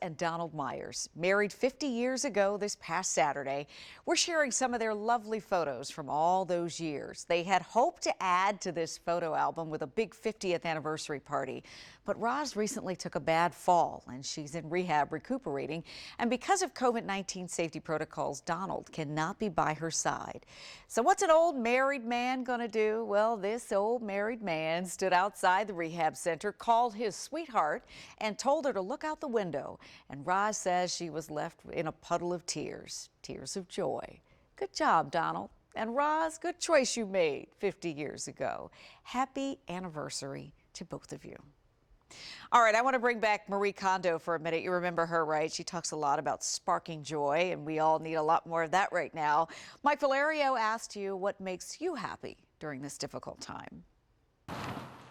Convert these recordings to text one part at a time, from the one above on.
And Donald Myers, married 50 years ago this past Saturday. We're sharing some of their lovely photos from all those years. They had hoped to add to this photo album with a big 50th anniversary party, but Roz recently took a bad fall and she's in rehab recuperating. And because of COVID-19 safety protocols, Donald cannot be by her side. So what's an old married man gonna do? Well, this old married man stood outside the rehab center, called his sweetheart, and told her to look out the window. And Roz says she was left in a puddle of tears, tears of joy. Good job, Donald. And Roz, good choice you made 50 years ago. Happy anniversary to both of you. All right, I want to bring back Marie Kondo for a minute. You remember her, right? She talks a lot about sparking joy, and we all need a lot more of that right now. Mike Valerio asked you what makes you happy during this difficult time.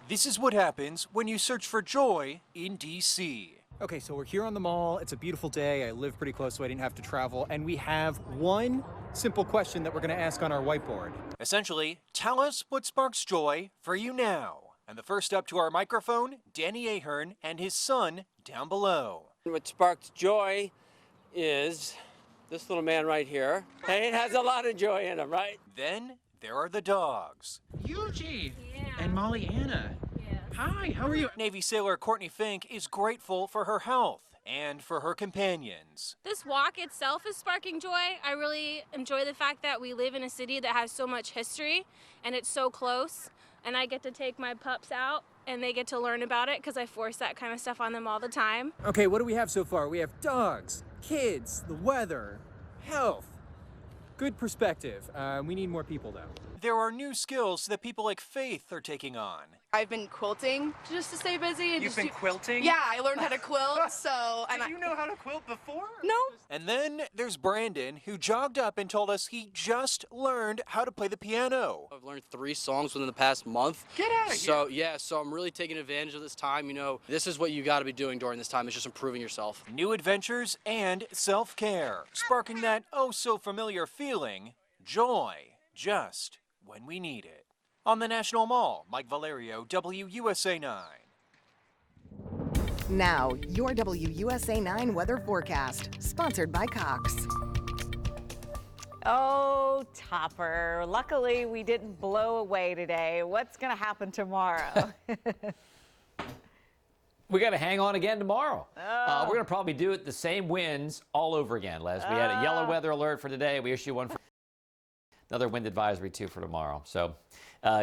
This is what happens when you search for joy in D.C. Okay, so we're here on the mall. It's a beautiful day. I live pretty close, so I didn't have to travel. And we have one simple question that we're going to ask on our whiteboard. Essentially, tell us what sparks joy for you now. And the first up to our microphone, Danny Ahern and his son down below. What sparks joy is this little man right here. Hey, it has a lot of joy in him, right? Then there are the dogs. Eugene and Molly Anna. Hi, how are you? Navy sailor Courtney Fink is grateful for her health and for her companions. This walk itself is sparking joy. I really enjoy the fact that we live in a city that has so much history and it's so close, and I get to take my pups out and they get to learn about it because I force that kind of stuff on them all the time. Okay, what do we have so far? We have dogs, kids, the weather, health. Good perspective. We need more people, though. There are new skills that people like Faith are taking on. I've been quilting just to stay busy. You've been quilting? Yeah, I learned how to quilt, so... Did you know how to quilt before? No. And then there's Brandon, who jogged up and told us he just learned how to play the piano. I've learned 3 songs within the past month. Get out of here. So I'm really taking advantage of this time. You know, this is what you got to be doing during this time. It's just improving yourself. New adventures and self-care, sparking that oh-so-familiar feeling, joy, just when we need it. On the National Mall, Mike Valerio, WUSA 9. Now, your WUSA 9 weather forecast, sponsored by Cox. Oh, Topper. Luckily, we didn't blow away today. What's going to happen tomorrow? We got to hang on again tomorrow. Oh. We're going to probably do it the same winds all over again, Les. We had a yellow weather alert for today. We issue one for another wind advisory, too, for tomorrow. So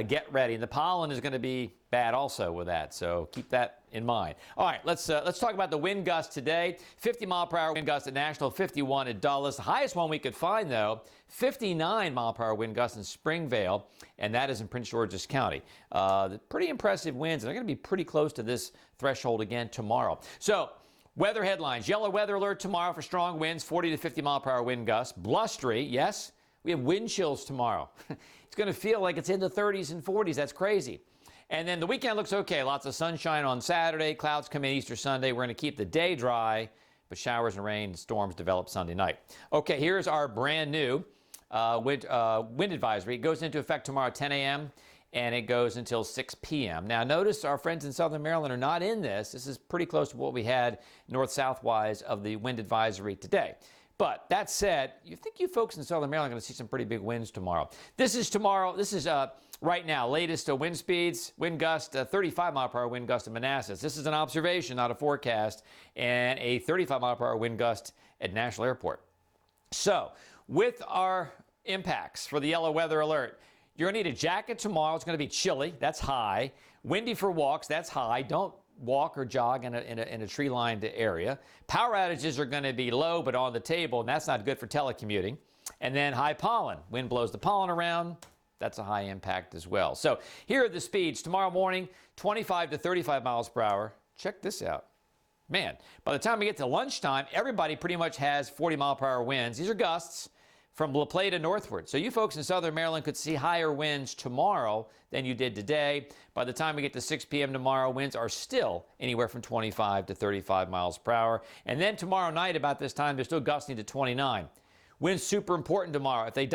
get ready. And the pollen is going to be bad also with that, so keep that in mind. All right, let's talk about the wind gusts today. 50-mile-per-hour wind gusts at National, 51 at Dulles. The highest one we could find, though, 59-mile-per-hour wind gusts in Springvale, and that is in Prince George's County. Pretty impressive winds, and they're going to be pretty close to this threshold again tomorrow. So, weather headlines. Yellow weather alert tomorrow for strong winds, 40 to 50-mile-per-hour wind gusts. Blustery, yes. We have wind chills tomorrow. It's going to feel like it's in the 30s and 40s. That's crazy. And then the weekend looks okay. Lots of sunshine on Saturday. Clouds come in Easter Sunday. We're going to keep the day dry, but showers and rain and storms develop Sunday night. Okay, here's our brand new wind advisory. It goes into effect tomorrow at 10 a.m. and it goes until 6 p.m. Now, notice our friends in Southern Maryland are not in this. This is pretty close to what we had north-south-wise of the wind advisory today. But that said, you think you folks in Southern Maryland are going to see some pretty big winds tomorrow. This is tomorrow. This is right now. Latest wind speeds, wind gust, 35-mile-per-hour wind gust in Manassas. This is an observation, not a forecast, and a 35-mile-per-hour wind gust at National Airport. So, with our impacts for the yellow weather alert, you're going to need a jacket tomorrow. It's going to be chilly. That's high. Windy for walks. That's high. Don't walk or jog in a tree-lined area. Power outages are going to be low but on the table, and that's not good for telecommuting. And then high pollen. Wind blows the pollen around. That's a high impact as well. So here are the speeds. Tomorrow morning, 25 to 35 miles per hour. Check this out. Man, by the time we get to lunchtime, everybody pretty much has 40-mile-per-hour winds. These are gusts from La Plata northward. So you folks in Southern Maryland could see higher winds tomorrow than you did today. By the time we get to 6 p.m. tomorrow, winds are still anywhere from 25 to 35 miles per hour. And then tomorrow night about this time, they're still gusting to 29. Winds super important tomorrow. If they